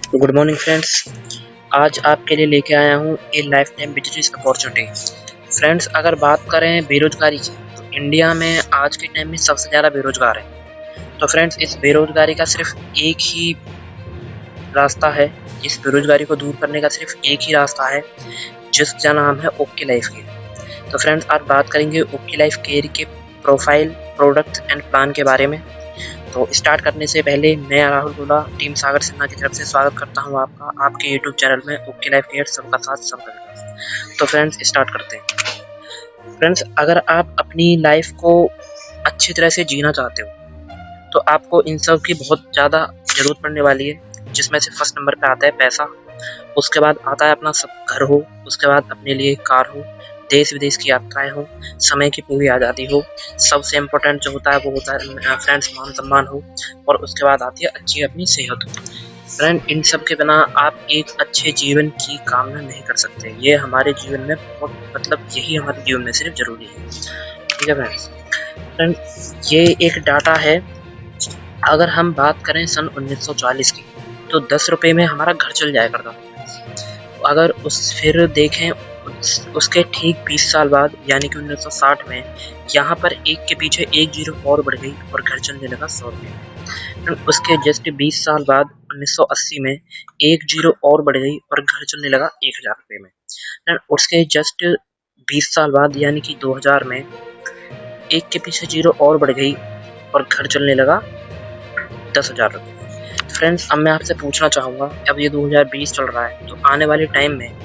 तो good morning friends. आज आपके लिए लेके आया हूँ ए life time business opportunity. Friends, अगर बात करें बेरोजगारी की, तो इंडिया में आज के टाइम में सबसे ज़्यादा बेरोजगार है। तो फ्रेंड्स, इस बेरोजगारी का सिर्फ एक ही रास्ता है। इस बेरोजगारी को दूर करने का सिर्फ एक ही रास्ता है, जिसका नाम है ओके लाइफ केयर। तो फ्रेंड्स, आज बात करेंगे ओके लाइफ केयर के प्रोफाइल, प्रोडक्ट एंड प्लान के बारे में। तो स्टार्ट करने से पहले मैं राहुल गोला टीम सागर सिन्हा की तरफ से स्वागत करता हूं आपका आपके यूट्यूब चैनल में ओके लाइफ केयर सबका साथ सबका विकास। तो फ्रेंड्स, स्टार्ट करते हैं। फ्रेंड्स, अगर आप अपनी लाइफ को अच्छी तरह से जीना चाहते हो तो आपको इन सब की बहुत ज़्यादा ज़रूरत पड़ने वाली है, जिसमें से फर्स्ट नंबर पे आता है पैसा। उसके बाद आता है अपना सब घर हो, उसके बाद अपने लिए कार हो, देश विदेश की यात्राएं हो, समय की पूरी आज़ादी हो, सबसे इम्पोर्टेंट जो होता है वो होता है फ्रेंड्स मान सम्मान हो, और उसके बाद आती है अच्छी अपनी सेहत हो। फ्रेंड, इन सब के बिना आप एक अच्छे जीवन की कामना नहीं कर सकते। ये हमारे जीवन में बहुत यही हमारे जीवन में सिर्फ जरूरी है। ठीक है फ्रेंड्स। ये एक डाटा है। अगर हम बात करें सन 1940 की, तो 10 रुपए में हमारा घर चल जाया करता था। अगर फिर देखें उसके ठीक 20 साल बाद यानी कि 1960 में यहाँ पर एक के पीछे एक जीरो और बढ़ गई और घर चलने लगा 100 रुपये में। उसके जस्ट 20 साल बाद 1980 में एक जीरो और बढ़ गई और घर चलने लगा 1000 रुपये में। उसके जस्ट 20 साल बाद यानी कि 2000 में एक के पीछे जीरो और बढ़ गई और घर चलने लगा 10,000 रुपये। फ्रेंड्स, अब मैं आपसे पूछना चाहूँगा, अब ये 2020 चल रहा है, तो आने वाले टाइम में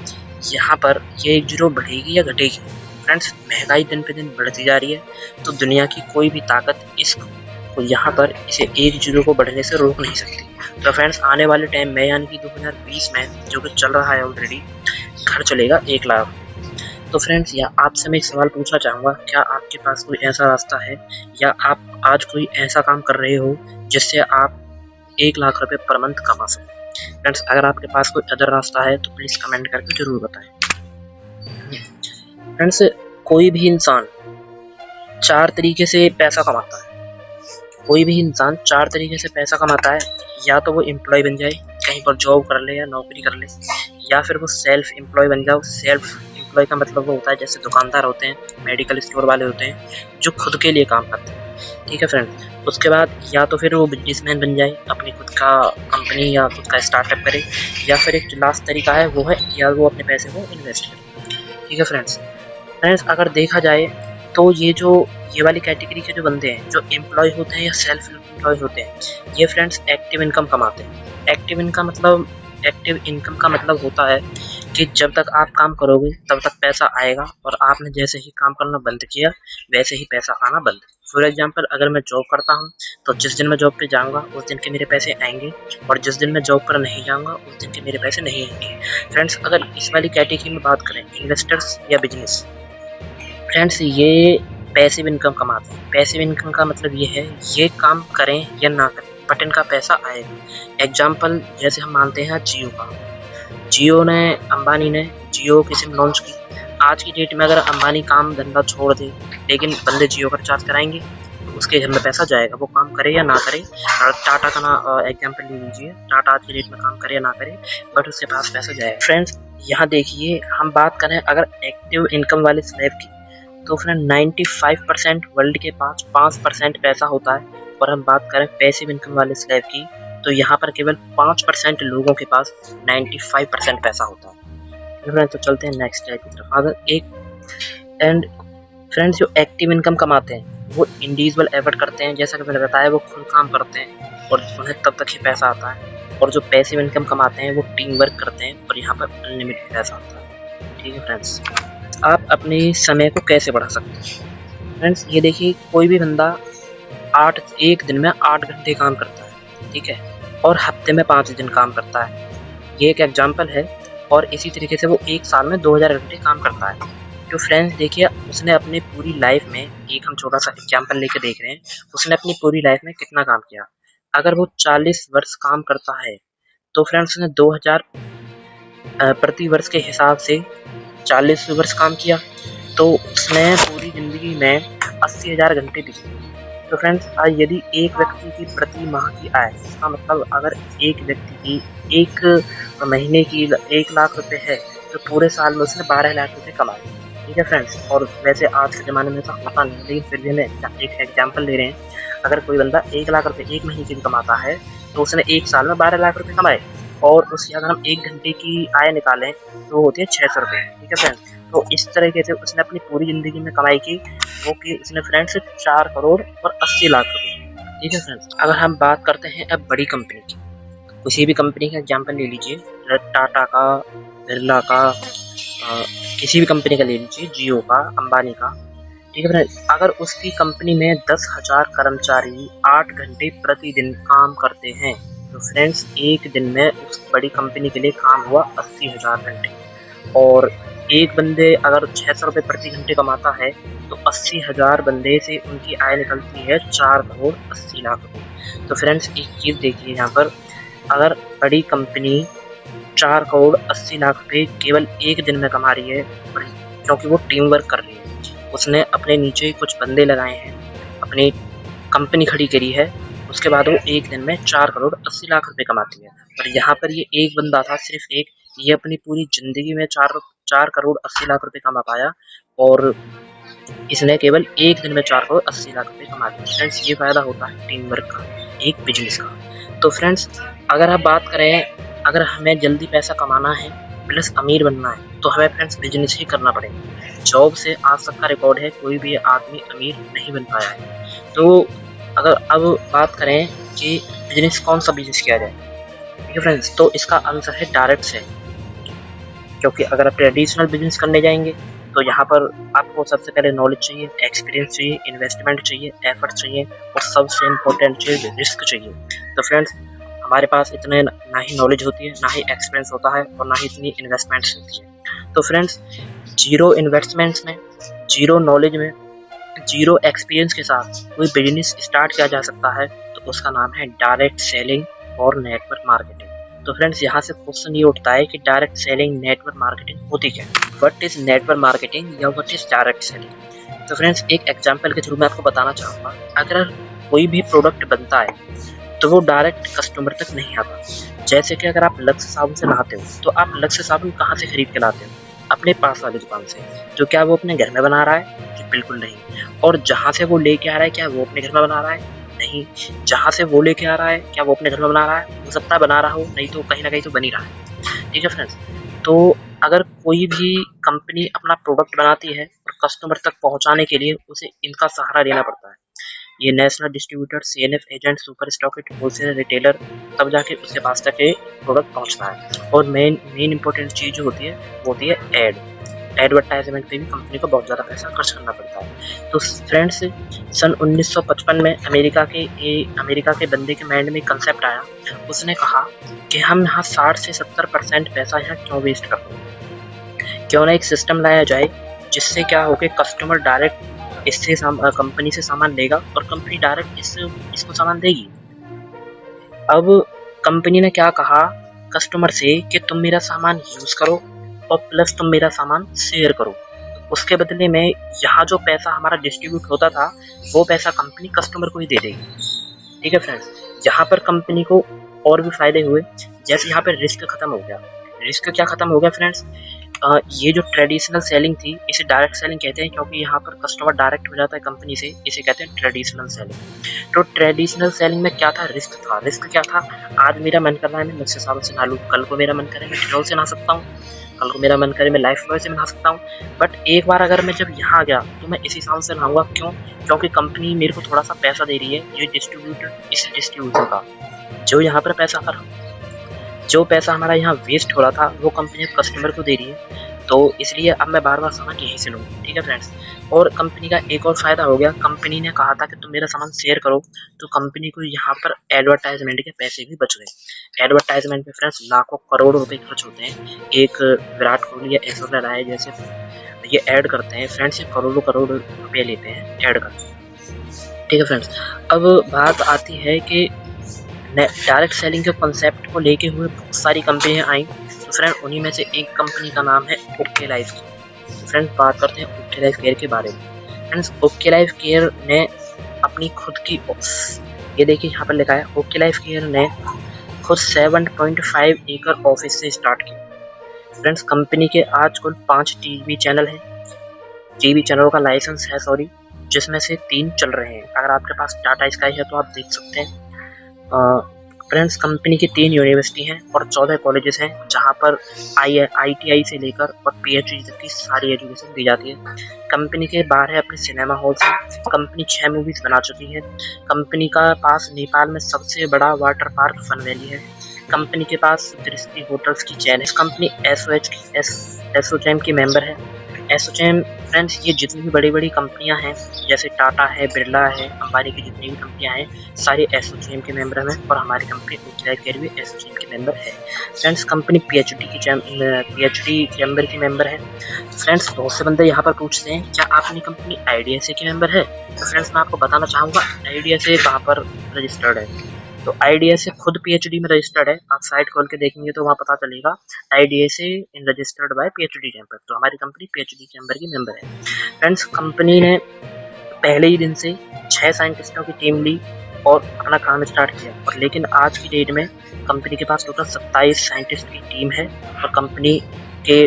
यहाँ पर ये एक जीरो बढ़ेगी या घटेगी? फ्रेंड्स, महंगाई दिन पे दिन बढ़ती जा रही है, तो दुनिया की कोई भी ताकत इसको यहाँ पर इसे एक जीरो को बढ़ने से रोक नहीं सकती। तो फ्रेंड्स, आने वाले टाइम में यानी कि 2020 में जो कि चल रहा है ऑलरेडी, घर चलेगा 1 लाख। तो फ्रेंड्स, या आपसे मैं एक सवाल पूछना चाहूँगा, क्या आपके पास कोई ऐसा रास्ता है या आप आज कोई ऐसा काम कर रहे हो जिससे आप 1 लाख रुपए पर मंथ कमा सकें? फ्रेंड्स, अगर आपके पास कोई अदर रास्ता है तो प्लीज़ कमेंट करके ज़रूर बताएं। फ्रेंड्स, कोई भी इंसान 4 तरीके से पैसा कमाता है। कोई भी इंसान 4 तरीके से पैसा कमाता है। या तो वो एम्प्लॉय बन जाए, कहीं पर जॉब कर ले या नौकरी कर ले, या फिर वो सेल्फ एम्प्लॉय बन जाओ। सेल्फ एम्प्लॉय का मतलब वो होता है जैसे दुकानदार होते हैं, मेडिकल स्टोर वाले होते हैं, जो खुद के लिए काम करते हैं। ठीक है फ्रेंड्स। उसके बाद या तो फिर वो बिजनेसमैन बन जाए, अपनी खुद का कंपनी या खुद का स्टार्टअप करे, या फिर एक लास्ट तरीका है वो है या वो अपने पैसे को इन्वेस्ट करे। ठीक है फ्रेंड्स। फ्रेंड्स, अगर देखा जाए तो ये वाली कैटेगरी के जो बंदे हैं, जो एम्प्लॉय होते हैं या सेल्फ एम्प्लॉय होते हैं, ये फ्रेंड्स एक्टिव इनकम कमाते हैं। एक्टिव इनकम का मतलब होता है कि जब तक आप काम करोगे तब तक पैसा आएगा, और आपने जैसे ही काम करना बंद किया वैसे ही पैसा आना बंद। फॉर एग्जाम्पल, अगर मैं जॉब करता हूँ तो जिस दिन मैं जॉब पे जाऊँगा उस दिन के मेरे पैसे आएंगे, और जिस दिन मैं जॉब पर नहीं जाऊँगा उस दिन के मेरे पैसे नहीं आएंगे। फ्रेंड्स, अगर इस वाली कैटेगरी में बात करें, इन्वेस्टर्स या बिजनेस, फ्रेंड्स ये पैसिव इनकम कमाते हैं। पैसिव इनकम का मतलब ये है, ये काम करें या ना करें बट इनका पैसा आएगा। एग्जाम्पल जैसे हम मानते हैं जियो का। अंबानी ने जियो की सिम लॉन्च की। आज की डेट में अगर अंबानी काम धंधा छोड़ दे लेकिन बंदे जियो का रिचार्ज कराएंगे तो उसके घर में पैसा जाएगा, वो काम करे या ना करे। टाटा का ना एग्जाम्पल ले लीजिए, टाटा आज की डेट में काम करे या ना करे बट उसके पास पैसा जाएगा। फ्रेंड्स, यहाँ देखिए, हम बात करें अगर एक्टिव इनकम वाले स्लैब की, तो फ्रेंड 95% वर्ल्ड के पास 5% पैसा होता है। और हम बात करें पैसिव इनकम वाले स्लैब की, तो यहाँ पर केवल 5% लोगों के पास 95% पैसा होता है। फ्रेंड, तो चलते हैं नेक्स्ट स्लैब की तरफ। अगर एक एंड फ्रेंड्स, जो एक्टिव इनकम कमाते हैं वो इंडिविजुअल एफर्ट करते हैं, जैसा कि मैंने बताया, वो खुद काम करते हैं और उन्हें तब तक ही पैसा आता है। और जो पैसिव इनकम कमाते हैं वो टीम वर्क करते हैं और यहाँ पर अनलिमिटेड पैसा आता है। ठीक है फ्रेंड्स। आप अपने समय को कैसे बढ़ा सकते हैं? फ्रेंड्स, ये देखिए, कोई भी बंदा एक दिन में 8 घंटे काम करता है, ठीक है, और हफ्ते में 5 दिन काम करता है। ये एक एग्जाम्पल है। और इसी तरीके से वो एक साल में 2000 घंटे काम करता है। तो फ्रेंड्स देखिए, उसने अपनी पूरी लाइफ में, एक हम छोटा सा एग्जाम्पल लेके देख रहे हैं, उसने अपनी पूरी लाइफ में कितना काम किया। अगर वो 40 वर्ष काम करता है तो फ्रेंड्स उसने 2000 प्रति वर्ष के हिसाब से 40 वर्ष काम किया, तो उसने पूरी ज़िंदगी में 80,000 घंटे दिए। तो फ्रेंड्स यदि एक व्यक्ति की प्रति माह की आय, इसका मतलब अगर एक व्यक्ति की एक महीने की 1 लाख रुपए है तो पूरे साल में उसने 12 लाख रुपए कमाए। ठीक है फ्रेंड्स, और वैसे आज के ज़माने में ऐसा होता नहीं है, लेकिन फिर भी हम एक एग्जाम्पल ले रहे हैं। अगर कोई बंदा 1 लाख रुपए एक महीने के लिए कमाता है तो उसने एक साल में 12 लाख रुपए कमाए, और उसकी अगर हम 1 घंटे की आय निकालें तो वो होती है 600 रुपये। ठीक है फ्रेंड्स, तो इस तरीके से उसने अपनी पूरी ज़िंदगी में कमाई की, वो की उसने फ्रेंड्स 4 करोड़ और 80 लाख रुपए। ठीक है फ्रेंड्स, अगर हम बात करते हैं अब बड़ी कंपनी की, किसी भी कंपनी का एग्जाम्पल ले लीजिए, टाटा का, बिरला का, किसी भी कंपनी का ले लीजिए, जियो का, अंबानी का। ठीक है फ्रेंड्स, अगर उसकी कंपनी में 10,000 कर्मचारी 8 घंटे प्रतिदिन काम करते हैं तो फ्रेंड्स एक दिन में उस बड़ी कंपनी के लिए काम हुआ 80,000 घंटे। और एक बंदे अगर 600 रुपये प्रति घंटे कमाता है तो 80,000 बंदे से उनकी आय निकलती है 4 करोड़ 80 लाख रुपये। तो फ्रेंड्स एक चीज़ देखिए यहाँ पर, अगर बड़ी कंपनी 4 करोड़ 80 लाख रुपये केवल एक दिन में कमा रही है, क्योंकि वो टीम वर्क कर रही है, उसने अपने नीचे कुछ बंदे लगाए हैं, अपनी कंपनी खड़ी करी है, उसके बाद वो एक दिन में 4 करोड़ 80 लाख रुपए कमाती है। और यहाँ पर ये एक बंदा था, सिर्फ एक, ये अपनी पूरी ज़िंदगी में 4 करोड़ 80 लाख रुपए कमा पाया, और इसने केवल एक दिन में 4 करोड़ 80 लाख रुपए कमा लिए। फ्रेंड्स ये फ़ायदा होता है टीम वर्क का, एक बिजनेस का। तो फ्रेंड्स अगर आप बात करें, अगर हमें जल्दी पैसा कमाना है प्लस अमीर बनना है तो हमें फ्रेंड्स बिजनेस ही करना पड़ेगा। जॉब से आज तक का रिकॉर्ड है, कोई भी आदमी अमीर नहीं बन पाया है। तो अगर अब बात करें कि बिजनेस, कौन सा बिजनेस किया जाए, ठीक है फ्रेंड्स, तो इसका आंसर है डायरेक्ट सेलिंग। क्योंकि अगर आप ट्रेडिशनल बिजनेस करने जाएंगे तो यहाँ पर आपको सबसे पहले नॉलेज चाहिए, एक्सपीरियंस चाहिए, इन्वेस्टमेंट चाहिए, एफर्ट चाहिए, और सबसे इम्पोर्टेंट चीज़ रिस्क चाहिए। तो फ्रेंड्स हमारे पास इतने ना ही नॉलेज होती है, ना ही एक्सपीरियंस होता है, और ना ही इतनी इन्वेस्टमेंट्स होती है। तो फ्रेंड्स जीरो इन्वेस्टमेंट्स में, जीरो नॉलेज में, जीरो एक्सपीरियंस के साथ कोई बिजनेस स्टार्ट किया जा सकता है तो उसका नाम है डायरेक्ट सेलिंग और नेटवर्क मार्केटिंग। तो फ्रेंड्स यहाँ से क्वेश्चन ये उठता है कि डायरेक्ट सेलिंग, नेटवर्क मार्केटिंग होती क्या है, व्हाट इज नेटवर्क मार्केटिंग या व्हाट इज डायरेक्ट सेलिंग। तो फ्रेंड्स एक एग्जांपल के थ्रू मैं आपको बताना चाहूँगा, अगर कोई भी प्रोडक्ट बनता है तो वो डायरेक्ट कस्टमर तक नहीं आता। जैसे कि अगर आप लक्स साबुन से नहाते हो तो आप लक्स साबुन कहाँ से खरीद के लाते हो, अपने पास वाली दुकान से। तो क्या वो अपने घर में बना रहा है? कि बिल्कुल नहीं। और जहाँ से वो लेके आ रहा है क्या वो अपने घर में बना रहा है? नहीं। जहाँ से वो लेके आ रहा है क्या वो अपने घर में बना रहा है? हो सकता है बना रहा हो, नहीं तो कहीं ना कहीं तो बन ही रहा है। ठीक है फ्रेंड्स, तो अगर कोई भी कंपनी अपना प्रोडक्ट बनाती है और कस्टमर तक पहुँचाने के लिए उसे इनका सहारा लेना पड़ता है। ये national distributor, CNF agent, super stockist, wholesaler, retailer, तब जाके उसके पास तक ये प्रोडक्ट पहुंचता है। और मेन इंपॉर्टेंट चीज़ जो होती है वो होती है एड। एडवर्टाइजमेंट पे भी कंपनी को बहुत ज़्यादा पैसा खर्च करना पड़ता है। तो फ्रेंड्स सन 1955 में अमेरिका के बंदे के माइंड में कंसेप्ट आया। उसने कहा कि हम यहाँ 60 से 70% पैसा यहाँ क्यों वेस्ट कर रहे हैं, क्यों ना एक सिस्टम लाया जाए जिससे क्या हो कि कस्टमर डायरेक्ट इससे कंपनी से सामान लेगा और कंपनी डायरेक्ट इसको सामान देगी। अब कंपनी ने क्या कहा कस्टमर से कि तुम मेरा सामान यूज़ करो और प्लस तुम मेरा सामान शेयर करो। उसके बदले में यहाँ जो पैसा हमारा डिस्ट्रीब्यूट होता था वो पैसा कंपनी कस्टमर को ही दे देगी। ठीक है फ्रेंड्स, यहाँ पर कंपनी को और भी फायदे हुए। जैसे यहाँ पर रिस्क खत्म हो गया। रिस्क क्या खत्म हो गया फ्रेंड्स, ये जो ट्रेडिशनल सेलिंग थी इसे डायरेक्ट सेलिंग कहते हैं, क्योंकि यहाँ पर कस्टमर डायरेक्ट हो जाता है कंपनी से, इसे कहते हैं ट्रेडिशनल सेलिंग। तो ट्रेडिशनल सेलिंग में क्या था, रिस्क था। रिस्क क्या था, आज मेरा मन कर रहा है मैं लक्ष्य साबुन से नहा लूँ, कल को मेरा मन करे मैं डिटॉल से नहा सकता हूँ, कल को मेरा मन करे मैं लाइफ बॉय से नहा सकता हूँ। बट एक बार अगर मैं जब यहाँ आ गया तो मैं इसी साबुन से नहाऊंगा। क्यों? क्योंकि कंपनी मेरे को थोड़ा सा पैसा दे रही है, ये डिस्ट्रीब्यूटर, इस डिस्ट्रीब्यूटर का जो यहाँ पर जो पैसा हमारा यहाँ वेस्ट हो रहा था वो कंपनी कस्टमर को दे रही है। तो इसलिए अब मैं बार बार सामान यहीं से लूँ। ठीक है फ्रेंड्स, और कंपनी का एक और फ़ायदा हो गया, कंपनी ने कहा था कि तुम मेरा सामान शेयर करो, तो कंपनी को यहाँ पर एडवर्टाइजमेंट के पैसे भी बच गए। एडवर्टाइजमेंट में फ्रेंड्स लाखों करोड़ रुपए खर्च होते हैं। एक विराट कोहली या ऐश्वर्या राय जैसे ये ऐड करते हैं फ्रेंड्स, ये करोड़ों रुपये लेते हैं ऐड का। ठीक है फ्रेंड्स, अब बात आती है कि डायरेक्ट सेलिंग के कॉन्सेप्ट को लेके हुए बहुत सारी कंपनियां आई। तो फ्रेंड उन्हीं में से एक कंपनी का नाम है ओके लाइफ केयर। तो फ्रेंड्स बात करते हैं ओके लाइफ केयर के बारे में। फ्रेंड्स ओके लाइफ केयर ने अपनी खुद की ये देखिए यहाँ पर लिखा है ओके लाइफ केयर ने खुद 7.5 एकड़ ऑफिस से स्टार्ट किया। फ्रेंड्स कंपनी के आज कुल 5 टीवी चैनल हैं, टीवी चैनलों का लाइसेंस है सॉरी, जिसमें से 3 चल रहे हैं। अगर आपके पास टाटा स्काई है तो आप देख सकते हैं। फ्रेंड्स कंपनी की 3 यूनिवर्सिटी हैं और 14 कॉलेजेस हैं जहां पर IITI से लेकर और PhD तक की सारी एजुकेशन दी जाती है। कंपनी के 12 अपने सिनेमा हॉल्स हैं। कंपनी 6 मूवीज बना चुकी है। कंपनी का पास नेपाल में सबसे बड़ा वाटर पार्क फन वैली है। कंपनी के पास दृष्टि होटल्स की चैन है। कंपनी एसोचैम की मेंबर है। एसोचैम फ्रेंड्स ये जितनी भी बड़ी बड़ी कंपनियां हैं जैसे टाटा है, बिरला है, अंबानी की जितनी भी कंपनियां हैं सारी एसोचैम के मेंबर हैं और हमारी कंपनी ओके लाइफ केयर भी एसोचैम के मेंबर है। फ्रेंड्स कंपनी PhD चैम्बर की मेंबर है। फ्रेंड्स बहुत से बंदे यहाँ पर पूछते हैं क्या आपकी कंपनी IDSA की मेंबर है? तो फ्रेंड्स मैं आपको बताना चाहूँगा IDSA कहाँ पर रजिस्टर्ड है। तो IDSA खुद PhD में रजिस्टर्ड है। आप साइट खोल के देखेंगे तो वहाँ पता चलेगा IDSA इन रजिस्टर्ड बाय PhD चैम्बर। तो हमारी कंपनी PhD चैम्बर की मेंबर है। फ्रेंड्स कंपनी ने पहले ही दिन से 6 साइंटिस्टों की टीम ली और अपना काम स्टार्ट किया, और लेकिन आज की डेट में कंपनी के पास टोटल 27 साइंटिस्ट की टीम है और कंपनी के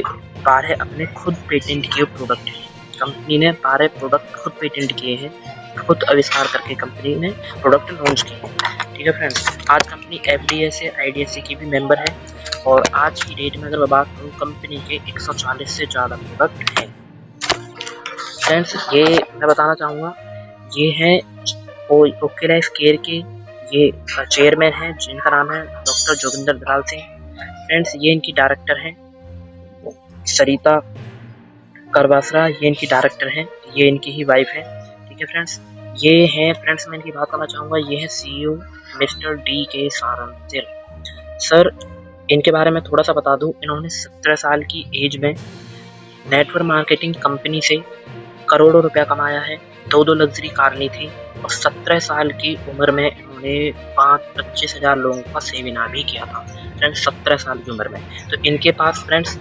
12 अपने खुद पेटेंट किए प्रोडक्ट हैं। कंपनी ने 12 प्रोडक्ट खुद पेटेंट किए हैं, खुद आविष्कार करके कंपनी ने प्रोडक्ट लॉन्च किए हैं। ठीक है फ्रेंड्स, आज कंपनी FDSA IDSA की भी मेंबर है और आज की डेट में अगर मैं बात करूँ कंपनी के 140 से ज़्यादा प्रोडक्ट हैं। फ्रेंड्स ये मैं बताना चाहूँगा ये हैं ओके लाइफ केयर के ये चेयरमैन हैं जिनका नाम है डॉक्टर जोगिंदर दलाल सिंह। फ्रेंड्स ये इनकी डायरेक्टर हैं सरिता करवासरा, ये इनकी डायरेक्टर हैं, ये इनकी ही वाइफ है। ठीक है फ्रेंड्स, ये हैं फ्रेंड्स मैं इनकी बात करना चाहूँगा, ये है CEO मिस्टर DK सारंगतिल सर। इनके बारे में थोड़ा सा बता दूं, इन्होंने 17 साल की एज में नेटवर्क मार्केटिंग कंपनी से करोड़ों रुपया कमाया है, 2 लग्जरी कार ली थी और 17 साल की उम्र में इन्होंने 25,000 लोगों का सेमिनार भी किया था फ्रेंड्स, 17 साल की उम्र में। तो इनके पास फ्रेंड्स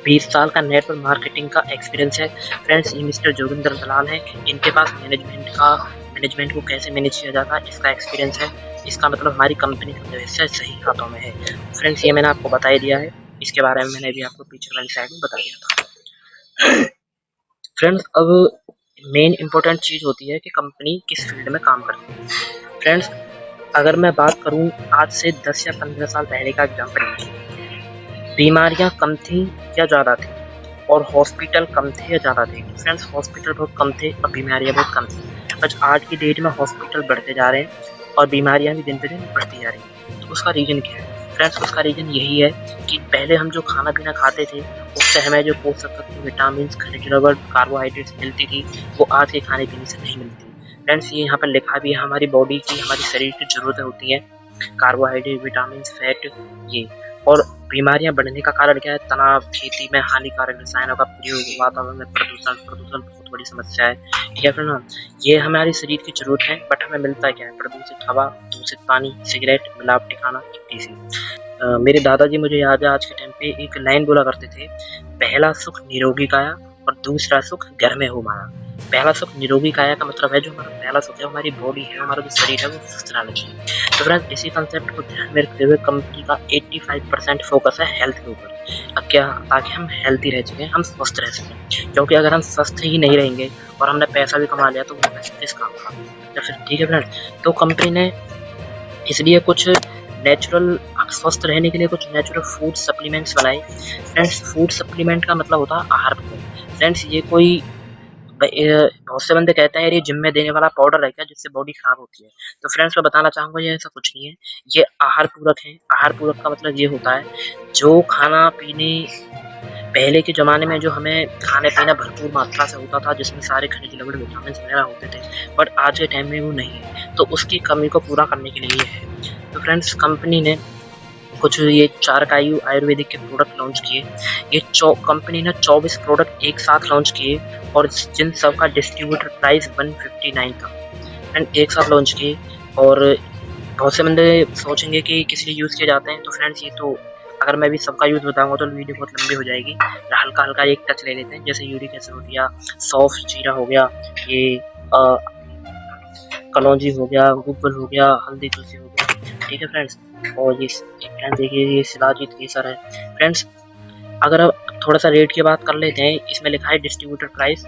20 साल का नेटवर्क मार्केटिंग का एक्सपीरियंस है। फ्रेंड्स ये मिस्टर जोगिंदर दलाल हैं, इनके पास मैनेजमेंट को कैसे मैनेज किया जाता है इसका एक्सपीरियंस है। इसका मतलब हमारी कंपनी का व्यवसाय सही हाथों में है। फ्रेंड्स ये मैंने आपको बता ही दिया है, इसके बारे में मैंने भी आपको पीछे वाली साइड में बता दिया था। फ्रेंड्स अब मेन इम्पोर्टेंट चीज़ होती है कि कंपनी किस फील्ड में काम करती है। फ्रेंड्स अगर मैं बात करूं आज से 10 या 15 साल पहले का एग्जाम्पल लीजिए, बीमारियां कम थी या ज़्यादा थी और हॉस्पिटल कम थे या ज़्यादा थे? फ्रेंड्स हॉस्पिटल बहुत कम थे और बीमारियां बहुत कम थी। बट आज की डेट में हॉस्पिटल बढ़ते जा रहे हैं और बीमारियां भी दिन पे दिन बढ़ती जा रही हैं। तो उसका रीज़न क्या है? फ्रेंड्स उसका रीज़न यही है कि पहले हम जो खाना पीना खाते थे उससे हमें जो पोषक तत्व, विटामिन, खनिज लवण, कार्बोहाइड्रेट्स मिलती थी वो आज के खाने पीने से नहीं मिलती। फ्रेंड्स ये यहाँ पर लिखा भी है हमारी बॉडी की, हमारी शरीर की ज़रूरतें होती हैं कार्बोहाइड्रेट, विटामिन, फैट ये। और बीमारियां बढ़ने का कारण क्या है? तनाव, खेती में हानिकारक रसायनों का प्रयोग, वातावरण में प्रदूषण बहुत बड़ी समस्या है। ठीक है फिर ना, ये हमारे शरीर की जरूरत है बट हमें मिलता क्या है? प्रदूषित हवा, दूषित पानी, सिगरेट, मिलावटी खाना, इत्यादि। मेरे दादाजी मुझे याद है आज के टाइम पे एक लाइन बोला करते थे, पहला सुख निरोगी काया और दूसरा सुख घर में हो माया। पहला सुख निरोगी काया का मतलब है जो हमारा पहला सुख है हमारी बॉडी है, हमारा जो शरीर है वो स्वस्थ रहना चाहिए। तो फ्रेंड्स इसी कंसेप्ट को ध्यान में रखते हुए कंपनी का 85% फोकस है हेल्थ के ऊपर। अब क्या, ताकि हम हेल्थी रह सकें, हम स्वस्थ रह सकें, क्योंकि अगर हम स्वस्थ ही नहीं रहेंगे और हमने पैसा भी कमा लिया तो वो पैसा किस काम का? तो फिर ठीक है फ्रेंड्स, तो कंपनी ने इसलिए कुछ नेचुरल स्वस्थ रहने के लिए कुछ नेचुरल फूड सप्लीमेंट्स बनाए। फ्रेंड्स फूड सप्लीमेंट का मतलब होता है आहार पूरक। फ्रेंड्स ये कोई बहुत से बंदे कहते हैं यार ये जिम में देने वाला पाउडर है क्या जिससे बॉडी खराब होती है? तो फ्रेंड्स मैं बताना चाहूँगा ये ऐसा कुछ नहीं है, ये आहार पूरक है। आहार पूरक का मतलब ये होता है जो खाना पीने पहले के ज़माने में जो हमें खाने पीना भरपूर मात्रा से होता था जिसमें सारे खनिज लवण, विटामिन वगैरह होते थे, बट आज के टाइम में वो नहीं है, तो उसकी कमी को पूरा करने के लिए ये है। तो फ्रेंड्स कंपनी ने कुछ ये 4 आयुर्वेदिक के प्रोडक्ट लॉन्च किए। ये कंपनी ने 24 प्रोडक्ट एक साथ लॉन्च किए और जिन सब का डिस्ट्रीब्यूटर प्राइस 159 था एंड एक साथ लॉन्च किए। और बहुत से बंदे सोचेंगे कि किस लिए यूज़ किए जाते हैं, तो फ्रेंड्स ये तो अगर मैं भी सबका यूज़ बताऊंगा तो वीडियो बहुत लंबी हो जाएगी। हल्का हल्का एक टच ले लेते हैं, जैसे यूरिक एसिड हो गया, सौंफ जीरा हो गया, ये कलौंजी हो गया, गुग्गल हो गया, हल्दी तुलसी हो गया, ठीक है फ्रेंड्स। और ये फ्रेंड्स देखिए ये शिलाजीत केसर है फ्रेंड्स। अगर अब थोड़ा सा रेट की बात कर लेते हैं, इसमें लिखा है डिस्ट्रीब्यूटर प्राइस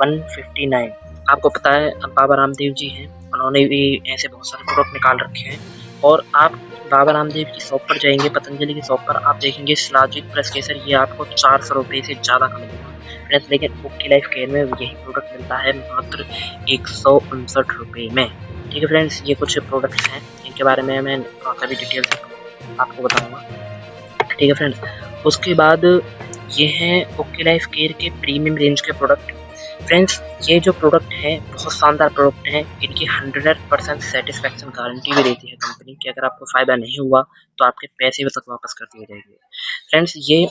159। आपको पता है अब बाबा रामदेव जी हैं, उन्होंने भी ऐसे बहुत सारे प्रोडक्ट निकाल रखे हैं। और आप बाबा रामदेव की शॉप पर जाएंगे, पतंजलि की शॉप पर, आप देखेंगे शिलाजीत प्लस केसर ये आपको 400 रुपये से ज़्यादा का मिलेगा फ्रेंड्स। लेकिन ओके लाइफ केयर में यही प्रोडक्ट मिलता है मात्र 159 रुपये में, ठीक है फ्रेंड्स। ये कुछ प्रोडक्ट्स हैं, इनके बारे में मैं सभी डिटेल से आपको बताऊँगा, ठीक है फ्रेंड्स। उसके बाद ये हैं ओके लाइफ केयर के प्रीमियम रेंज के प्रोडक्ट फ्रेंड्स। ये जो प्रोडक्ट हैं बहुत शानदार प्रोडक्ट हैं, इनकी 100% सेटिस्फैक्शन गारंटी भी देती है कंपनी कि अगर आपको फ़ायदा नहीं हुआ तो आपके पैसे तक वापस कर दिए जाएंगे फ्रेंड्स। ये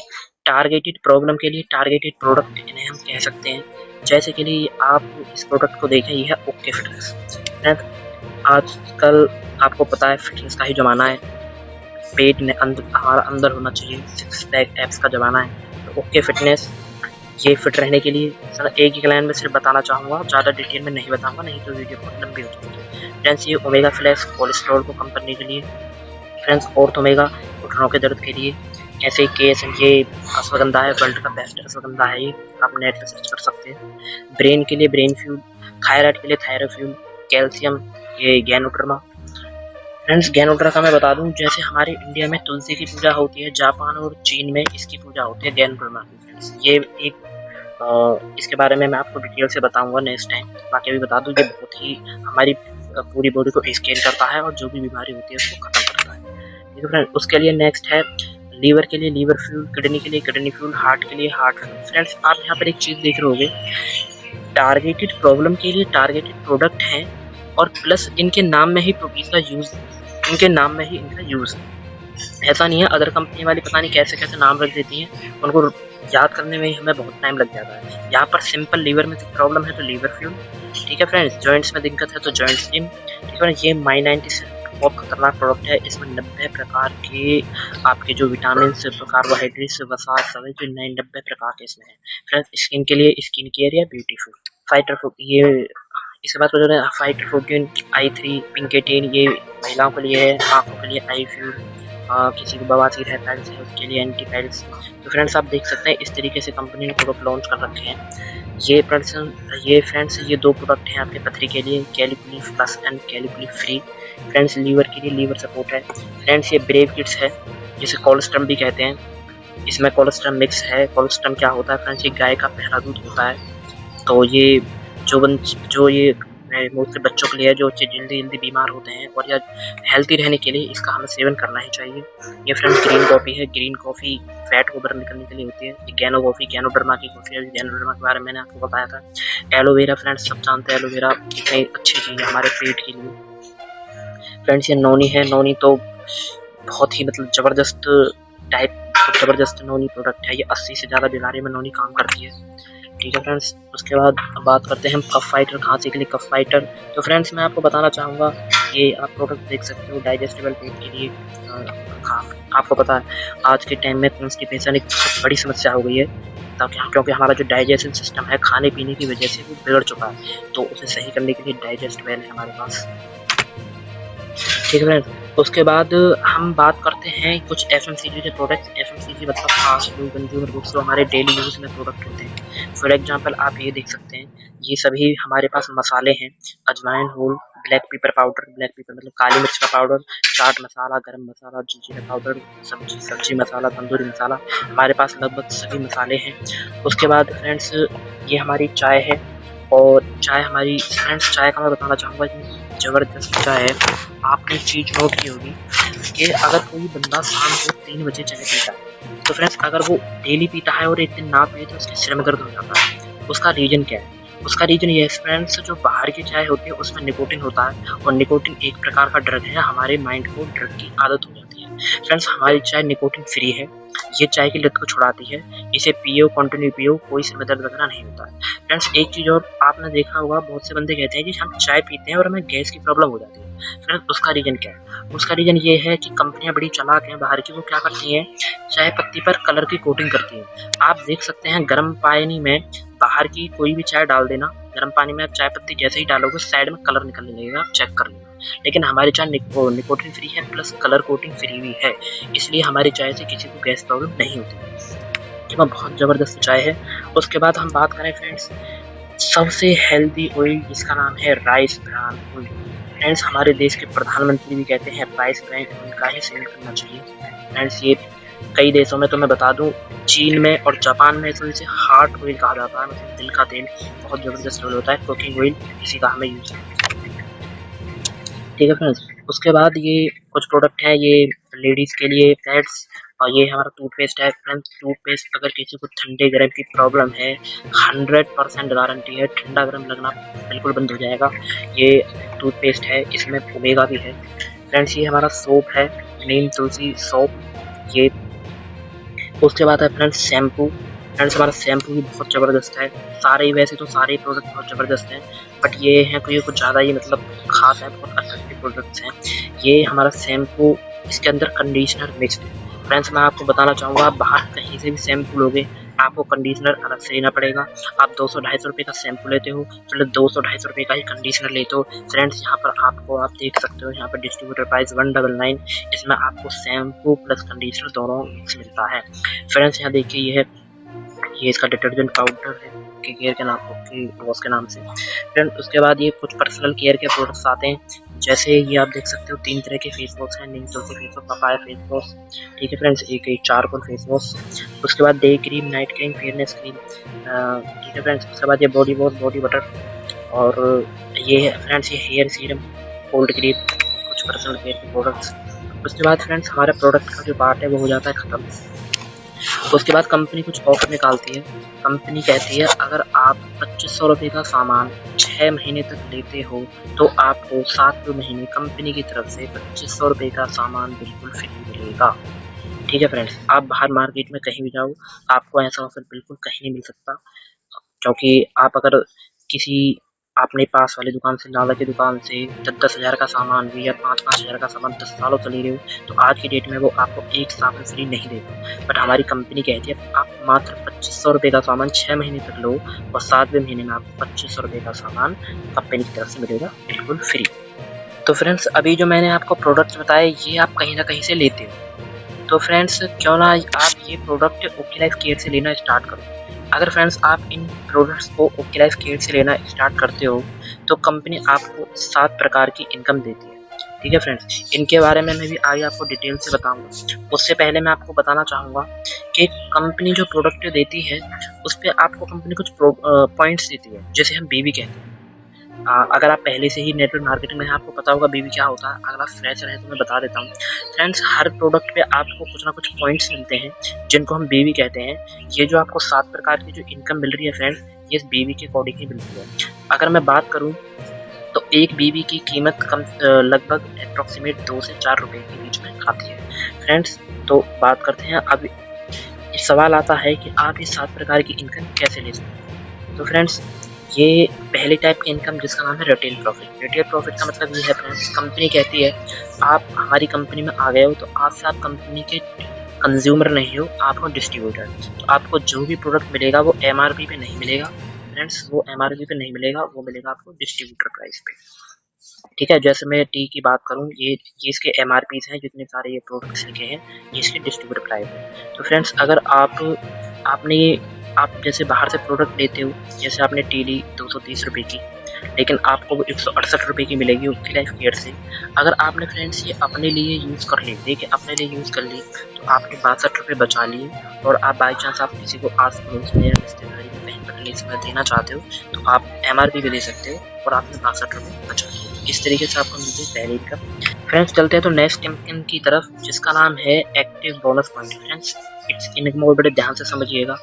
टारगेटेड प्रॉब्लम के लिए टारगेटेड प्रोडक्ट इन्हें हम कह सकते हैं। जैसे कि लिए आप इस प्रोडक्ट को देखें, यह है ओके फिटनेस फ्रेंड्स। आजकल आपको पता है फिटनेस का ही ज़माना है, पेट में हमारा अंदर होना चाहिए, सिक्स पैक एप्स का ज़माना है। तो ओके फिटनेस ये फिट रहने के लिए सर एक ही लाइन में सिर्फ बताना चाहूँगा, ज़्यादा डिटेल में नहीं बताऊँगा, नहीं तो वीडियो बहुत लंबी हो जाएगी फ्रेंड्स। ये ओमेगा फ्लैक्स कोलेस्ट्रॉल को कम करने के लिए फ्रेंड्स, ऑर्थ ओमेगा घुटनों के दर्द के लिए, ऐसे केस ये अश्वगंधा है, वर्ल्ड का बेस्ट अश्वगंधा है, ये आप नेट पर सर्च कर सकते हैं। ब्रेन के लिए ब्रेन फ्यूल, थायराइड के लिए थायराइड फ्यूल, कैल्शियम ये गैनोडर्मा फ्रेंड्स। गैनोडर्मा का मैं बता दूं, जैसे हमारे इंडिया में तुलसी की पूजा होती है, जापान और चीन में इसकी पूजा होती है गैनोडर्मा की फ्रेंड्स। ये एक इसके बारे में मैं आपको डिटेल से बताऊंगा नेक्स्ट टाइम। बाकी अभी बता दूं, ये बहुत ही हमारी पूरी बॉडी को स्कैन करता है और जो भी बीमारी होती है उसको खत्म करता है, ठीक है फ्रेंड। उसके लिए नेक्स्ट है लीवर के लिए लीवर फ्यूल, किडनी के लिए किडनी फ्यूल, हार्ट के लिए हार्ट फ्यूल फ्रेंड्स। आप यहाँ पर एक चीज़ देख रहे होंगे, टारगेटेड प्रॉब्लम के लिए टारगेटेड प्रोडक्ट हैं और प्लस इनके नाम में ही इसका यूज़, इनके नाम में ही इनका यूज़। ऐसा नहीं है अदर कंपनी वाली पता नहीं कैसे कैसे नाम रख देती हैं, उनको याद करने में ही हमें बहुत टाइम लग जाता है। यहाँ पर सिंपल लीवर में प्रॉब्लम है तो लीवर फ्यूल, ठीक है फ्रेंड्स। जॉइंट्स में दिक्कत है तो जॉइंट स्टीम, ठीक है। ये माई 90 बहुत खतरनाक प्रोडक्ट है, इसमें 90 प्रकार के आपके जो विटामिन कार्बोहाइड्रेट्स वसा सभी जो 90 प्रकार के इसमें है फ्रेंड्स। स्किन के लिए स्किन केयर या ब्यूटीफुल फाइटर फूड, ये इसके बाद जो फाइटर प्रोटीन i3 पिंकेटीन ये महिलाओं के लिए है, आंखों के लिए आई फ्यूल, किसी को बवासीर है पैल्स है उसके लिए एंटी पैल्स। तो फ्रेंड्स आप देख सकते हैं इस तरीके से कंपनी ने प्रोडक्ट लॉन्च कर रखे हैं। ये फ्रेंड्स ये दो प्रोडक्ट हैं आपके पथरी के लिए, Calculif plus and Calculif free friends. Liver के लिए लीवर सपोर्ट है फ्रेंड्स। ये ब्रेव किट्स है जिसे कोलेस्ट्रम भी कहते हैं, इसमें कोलेस्ट्रम मिक्स है। कोलेस्ट्रम क्या होता है फ्रेंड्स, ये गाय का पहला दूध होता है। तो ये जो ये मोस्टली बच्चों के लिए जो जल्दी जल्दी बीमार होते हैं और या हेल्थी रहने के लिए इसका हमें सेवन करना ही चाहिए। ये फ्रेंड्स ग्रीन कॉफ़ी है, ग्रीन कॉफ़ी फैट को बर्न करने के लिए होती है। ये गैनो कॉफ़ी, गैनोडर्मा की कॉफ़ी है, गैनोडर्मा के बारे में मैंने आपको बताया था। एलोवेरा फ्रेंड्स सब जानते हैं एलोवेरा कितनी अच्छी चीज़ है हमारे पेट के लिए फ्रेंड्स। ये नोनी है, नोनी तो बहुत ही मतलब ज़बरदस्त ज़बरदस्त नोनी प्रोडक्ट है। ये 80 से ज़्यादा बीमारी में नोनी काम करती है, ठीक है फ्रेंड्स। उसके बाद बात करते हैं हम कफ फाइटर, खांसी के लिए कफ फाइटर। तो फ्रेंड्स मैं आपको बताना चाहूँगा, ये आप प्रोडक्ट देख सकते हो डाइजेस्टेबल पेट के लिए। हाँ आपको पता है आज के टाइम में कॉन्स्टिपेशन एक बहुत बड़ी समस्या हो गई है, क्योंकि हमारा जो डाइजेशन सिस्टम है खाने पीने की वजह से वो बिगड़ चुका है, तो उसे सही करने के लिए डाइजेस्ट वेल है हमारे पास, ठीक है फ्रेंड्स। उसके बाद हम बात करते हैं कुछ FMCG के प्रोडक्ट्स। FMCG मतलब फास्ट फूड कंज्यूमर गुड्स जो हमारे डेली यूज में प्रोडक्ट होते हैं। फॉर एग्जांपल आप ये देख सकते हैं, ये सभी हमारे पास मसाले हैं, अजवाइन whole, black pepper powder, black pepper मतलब काली मिर्च का पाउडर, चाट मसाला, गरम मसाला, जीरा पाउडर, सब्जी मसाला, तंदूरी मसाला, हमारे पास लगभग सभी मसाले हैं। उसके बाद फ्रेंड्स ये हमारी चाय है, और चाय हमारी फ्रेंड्स, चाय का मैं बताना चाहूँगा कि ज़बरदस्त चाय है। आपने चीज़ नोट की होगी कि अगर कोई बंदा शाम को 3 बजे चाय पीता है, तो फ्रेंड्स अगर वो डेली पीता है और एक दिन ना पिए तो उसके सिर में दर्द हो जाता है। उसका रीज़न क्या है? उसका रीज़न ये है फ्रेंड्स, जो बाहर की चाय होती है उसमें निकोटिन होता है, और निकोटिन एक प्रकार का ड्रग है, हमारे माइंड को ड्रग की आदत हो जाती है। फ्रेंड्स हमारी चाय निकोटिन फ्री है, ये चाय की लत को छुड़ाती है, इसे पियो, कंटिन्यू पियो, कोई सिर में दर्द वगैरह नहीं होता है। फ्रेंड्स एक चीज़ और आपने देखा होगा, बहुत से बंदे कहते हैं कि हम चाय पीते हैं और हमें गैस की प्रॉब्लम हो जाती है। फ्रेंड्स उसका रीज़न क्या है? उसका रीज़न ये है कि कंपनियां बड़ी चालाक हैं बाहर की, वो क्या करती हैं, चाय पत्ती पर कलर की कोटिंग करती हैं। आप देख सकते हैं गर्म पानी में बाहर की कोई भी चाय डाल देना, गर्म पानी में आप चाय पत्ती जैसे ही डालोगे साइड में कलर निकलने लगेगा, आप चेक कर लेना। लेकिन हमारी चाय निकोटीन फ्री है प्लस कलर कोटिंग फ्री भी है, इसलिए हमारी चाय से किसी को गैस प्रॉब्लम नहीं होती। तो बहुत ज़बरदस्त चाय है। उसके बाद हम बात करें फ्रेंड्स सबसे हेल्दी ऑयल जिसका नाम है राइस ब्रान ऑयल। फ्रेंड्स हमारे देश के प्रधानमंत्री भी कहते हैं राइस ब्रान ऑयल का ही सेवन करना चाहिए। फ्रेंड्स ये कई देशों में तो मैं बता दूं, चीन में और जापान में तो इसे हार्ट ऑयल कहा जाता है, मतलब दिल का तेल। बहुत ज़बरदस्त ऑयल होता है, कुकिंग ऑयल इसी का हमें यूज़ करना है। ठीक है फ्रेंड्स, उसके बाद ये कुछ प्रोडक्ट हैं ये लेडीज़ के लिए फ्रेंड्स, और ये हमारा टूथपेस्ट है फ्रेंड्स। टूथपेस्ट अगर किसी को ठंडे गर्म की प्रॉब्लम है 100% गारंटी है, ठंडा गर्म लगना बिल्कुल बंद हो जाएगा। ये टूथपेस्ट है, इसमें ओमेगा भी है फ्रेंड्स। ये हमारा सोप है नीम तुलसी सोप ये। उसके बाद है फ्रेंड्स शैम्पू। फ्रेंड्स हमारा शैम्पू भी बहुत ज़बरदस्त है, सारे ही वैसे तो सारे प्रोडक्ट बहुत ज़बरदस्त हैं, बट ये हैं कोई कुछ ज़्यादा ही मतलब खास है, बहुत अट्रैक्टिव प्रोडक्ट्स हैं। ये हमारा शैम्पू, इसके अंदर कंडीशनर मिक्स्ड है। फ्रेंड्स मैं आपको बताना चाहूँगा, आप बाहर कहीं से भी शैम्पू लोगे आपको कंडीशनर अलग से लेना पड़ेगा। आप 200-250 रुपये का शैम्पू लेते हो, चलो 200-250 रुपये का ही कंडीशनर लेते हो। फ्रेंड्स यहाँ पर आपको आप देख सकते हो यहाँ पर डिस्ट्रीब्यूटर प्राइस 199, इसमें आपको शैम्पू प्लस कंडीशनर दोनों मिक्स मिलता है। फ्रेंड्स यहाँ देखिए ये इसका डिटर्जेंट पाउडर है की केयर के नाम की वॉश के नाम से। फ्रेंड उसके बाद ये कुछ पर्सनल केयर के प्रोडक्ट्स आते हैं, जैसे ये आप देख सकते हो 3 तरह के फेस वॉश हैं, neem tulsi face wash, papaya face wash. ठीक है फ्रेंड्स, एक चारकोल फेस वॉश। उसके बाद day cream, night cream, fairness cream. ठीक है फ्रेंड्स, उसके बाद ये बॉडी वॉश, बॉडी बटर, और ये फ्रेंड्स ये हेयर सीरम, कोल्ड क्रीम, कुछ पर्सनल केयर के प्रोडक्ट्स। उसके बाद फ्रेंड्स हमारे प्रोडक्ट का जो पार्ट है वो हो जाता है ख़त्म। उसके बाद कंपनी कुछ ऑफर निकालती है। कंपनी कहती है अगर आप 2500 रुपये का सामान 6 महीने तक लेते हो तो आपको 7वें महीने कंपनी की तरफ से 2500 रुपये का सामान बिल्कुल फ्री मिलेगा। ठीक है फ्रेंड्स, आप बाहर मार्केट में कहीं भी जाओ आपको ऐसा ऑफर बिल्कुल कहीं नहीं मिल सकता, क्योंकि आप अगर किसी अपने पास वाली दुकान से, लाला की दुकान से 10-10 हज़ार का सामान भी या 5-5 हज़ार का सामान 10 सालों से ले रहे हो तो आज की डेट में वो आपको एक साल में फ्री नहीं देगा। बट हमारी कंपनी कहती है आप मात्र 2500 रुपये का सामान 6 महीने तक लो और 7वें महीने में आपको 2500 रुपये का सामान कंपनी की तरफ से मिलेगा बिल्कुल फ्री। तो फ्रेंड्स अभी जो मैंने आपको प्रोडक्ट्स बताए ये आप कहीं ना कहीं से लेते हो, तो फ्रेंड्स क्यों ना आप ये प्रोडक्ट ओके लाइफ केयर से लेना स्टार्ट करो। अगर फ्रेंड्स आप इन प्रोडक्ट्स को ओके लाइफ केयर से लेना स्टार्ट करते हो तो कंपनी आपको 7 प्रकार की इनकम देती है। ठीक है फ्रेंड्स, इनके बारे में मैं भी आगे आपको डिटेल से बताऊंगा। उससे पहले मैं आपको बताना चाहूँगा कि कंपनी जो प्रोडक्ट देती है उस पर आपको कंपनी कुछ पॉइंट्स देती है, जैसे हम बीवी कहते हैं। अगर आप पहले से ही नेटवर्क मार्केटिंग में हैं आपको पता होगा बीवी क्या होता है, अगर आप फ्रेशर हैं तो मैं बता देता हूँ। फ्रेंड्स हर प्रोडक्ट पे आपको कुछ ना कुछ पॉइंट्स मिलते हैं जिनको हम बीवी कहते हैं। ये जो आपको 7 प्रकार की जो इनकम मिल रही है फ्रेंड्स, ये इस बीवी के अकॉर्डिंग ही मिलती है। अगर मैं बात करूँ तो एक बीवी की कीमत कम लगभग अप्रॉक्सीमेट 2 से 4 रुपये के बीच में आती है फ्रेंड्स। तो बात करते हैं, अब सवाल आता है कि आप इस 7 प्रकार की इनकम कैसे ले सकते हैं। तो फ्रेंड्स ये पहले टाइप की इनकम जिसका नाम है रिटेल प्रॉफिट। रिटेल प्रॉफिट का मतलब ये है फ्रेंड्स, कंपनी कहती है आप हमारी कंपनी में आ गए हो तो आज से आप कंपनी के कंज्यूमर नहीं हो, आप हो डिस्ट्रीब्यूटर। तो आपको जो भी प्रोडक्ट मिलेगा वो एमआरपी पे नहीं मिलेगा फ्रेंड्स, वो एमआरपी पे नहीं मिलेगा, वो मिलेगा आपको डिस्ट्रीब्यूटर प्राइस पे। ठीक है, जैसे मैं टी की बात करूँ ये इसके एमआरपीज हैं, जितने सारे ये प्रोडक्ट्स लिखे हैं ये इसके डिस्ट्रीब्यूटर प्राइस है। तो फ्रेंड्स अगर आप जैसे बाहर से प्रोडक्ट लेते हो, जैसे आपने टी ली 230 रुपये की, लेकिन आपको वो 168 रुपये की मिलेगी ओके लाइफ केयर से। अगर आपने फ्रेंड्स ये अपने लिए यूज़ कर ली, देखिए अपने लिए यूज़ कर ली तो आपने 62 रुपये बचा लिए, और आप बाई चांस आप किसी को आस पड़ोस में या रिश्तेदारी में कहीं पर रिलीज में देना चाहते हो तो आप एमआरपी भी दे सकते हो और आपने 62 रुपये बचा लिए। इस तरीके से आपको मिलती है पहले इनकम। फ्रेंड्स चलते हैं तो नेक्स्ट इनकम की तरफ, जिसका नाम है active bonus point. Friends it's income को बड़े ध्यान से समझिएगा।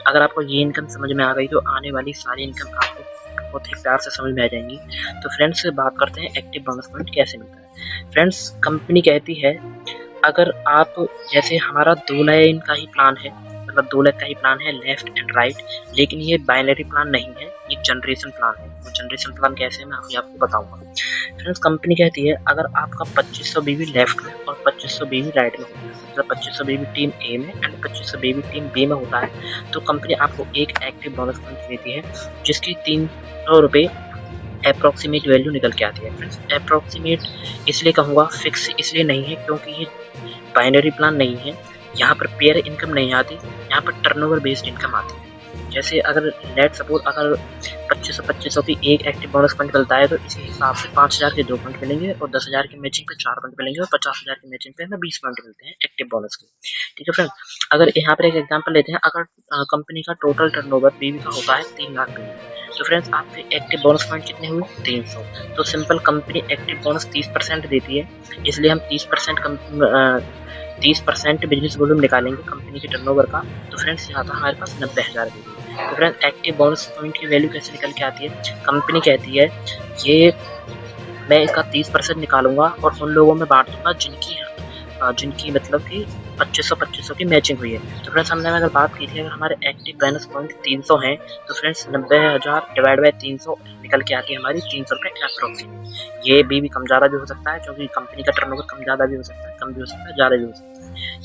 अगर आपको ये इनकम समझ में आ गई तो आने वाली सारी इनकम आपको बहुत ही प्यार से समझ में आ जाएंगी। तो फ्रेंड्स बात करते हैं एक्टिव बोनस पॉइंट कैसे मिलता है। फ्रेंड्स कंपनी कहती है अगर आप, जैसे हमारा 2 लाइन का ही प्लान है, मतलब 2 लाख का ही प्लान है लेफ्ट एंड राइट, लेकिन ये बाइनरी प्लान नहीं है, ये जनरेशन प्लान है। वो जनरेशन प्लान कैसे है मैं आपको बताऊंगा। फ्रेंड्स कंपनी कहती है अगर आपका 2500 बीवी लेफ्ट में और 2500 बीवी राइट में होता है, मतलब 2500 बीवी टीम ए में एंड 2500 बीवी टीम बी में होता है, तो कंपनी आपको एक एक्टिव बोनस पॉइंट देती है जिसकी 300 रुपये अप्रोक्सीमेट वैल्यू निकल के आती है। फ्रेंड्स अप्रोक्सीमेट इसलिए कहूँगा, फिक्स इसलिए नहीं है क्योंकि ये बाइनरी प्लान नहीं है, यहाँ पर पेयर इनकम नहीं आती, यहाँ पर टर्नओवर बेस्ड इनकम आती है। जैसे अगर लेट सपोज अगर 2500 की एक एक्टिव बोनस पॉइंट मिलता है तो इसी हिसाब से 5000 के 2 पॉइंट मिलेंगे और 10,000 की मैचिंग पे 4 पॉइंट मिलेंगे और 50,000 की मैचिंग पे हमें 20 पॉइंट मिलते हैं एक्टिव बोनस के। ठीक है फ्रेंड, अगर यहाँ पर एक एग्जांपल लेते हैं, अगर कंपनी का टोटल टर्नओवर बीवी का होता है 3 लाख बीवी, तो फ्रेंड्स आपके एक्टिव बोनस पॉइंट कितने हुए 300। तो सिंपल कंपनी एक्टिव बोनस 30% देती है, इसलिए हम 30% बिजनेस वॉल्यूम निकालेंगे कंपनी के टर्नओवर का। तो फ्रेंड्स यहाँ था हमारे पास 90,000 बीवी। तो फ्रेंड्स एक्टिव बोनस पॉइंट की वैल्यू कैसे निकल के आती है, कंपनी कहती है ये मैं इसका 30% निकालूंगा और उन लोगों में बांट दूंगा जिनकी मतलब कि 2500 की मैचिंग हुई है। तो फ्रेंड्स हमने अगर बात की थी, अगर हमारे एक्टिव बोनस पॉइंट 300 हैं तो फ्रेंड्स 90,000 डिवाइड बाय 300 निकल के आती है हमारी 300 रुपये अप्रोक्सीमेट। ये भी कम ज़्यादा भी हो सकता है क्योंकि कंपनी का टर्नओवर कम ज़्यादा भी हो सकता है, कम भी हो सकता है, ज़्यादा भी हो सकता है।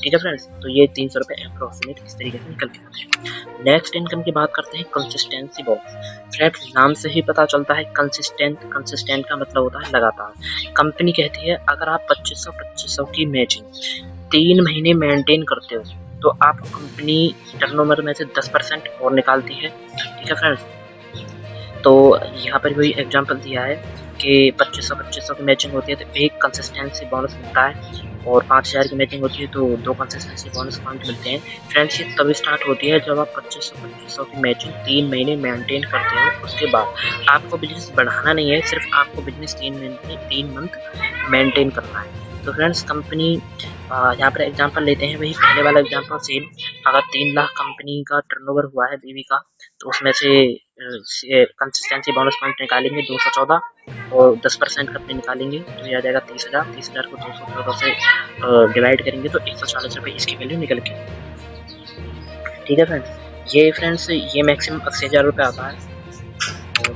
ठीक है फ्रेंड्स, तो ये 300 रुपये अप्रोक्सीमेट इस तरीके से निकल के आते हैं। नेक्स्ट इनकम की बात करते हैं कंसिस्टेंसी बोनस। फ्रेंड्स नाम से ही पता चलता है कंसिस्टेंट का मतलब होता है लगातार। कंपनी कहती है अगर आप 2500 की मैचिंग 3 महीने मेंटेन करते हो तो आपको कंपनी टर्नओवर में से 10% और निकालती है। ठीक है फ्रेंड्स, तो यहाँ पर वही एग्जांपल दिया है कि 2500 की मैचिंग होती है तो एक कंसिस्टेंसी बोनस मिलता है और 5000 की मैचिंग होती है तो 2 कंसिस्टेंसी बोनस पॉइंट मिलते हैं। फ्रेंड्स ये तब स्टार्ट होती है जब आप 2500 की मैचिंग 3 महीने मेंटेन करते हो, उसके बाद आपको बिजनेस बढ़ाना नहीं है, सिर्फ आपको बिजनेस 3 मंथ मेंटेन करना है। तो फ्रेंड्स कंपनी यहाँ पर एग्जांपल लेते हैं, वही पहले वाला एग्जांपल सेम। अगर 3 लाख कंपनी का टर्नओवर हुआ है बीवी का, तो उसमें से कंसिस्टेंसी बोनस पॉइंट निकालेंगे 214 और 10% कंपनी निकालेंगे तो ये आ जाएगा 30,000। 30,000 को 214 से डिवाइड करेंगे तो 140 रुपये इसकी वैल्यू निकल के। ठीक है फ्रेंड्स, ये मैक्सिमम 80,000 रुपये आता है। और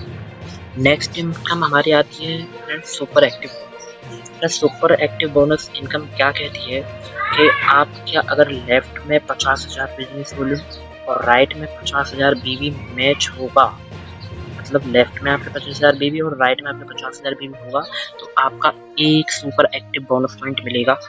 नेक्स्ट इनकम हमारी आती है friends super active bonus. Super active bonus income क्या कहती है कि आप क्या अगर लेफ्ट में 50,000 बिजनेस वॉल्यूम और राइट में 50,000 बीवी मैच होगा, मतलब लेफ्ट में आपके 25,000 बीवी और राइट में आपके 50,000 बीवी होगा, तो आपका एक सुपर एक्टिव बोनस पॉइंट मिलेगा।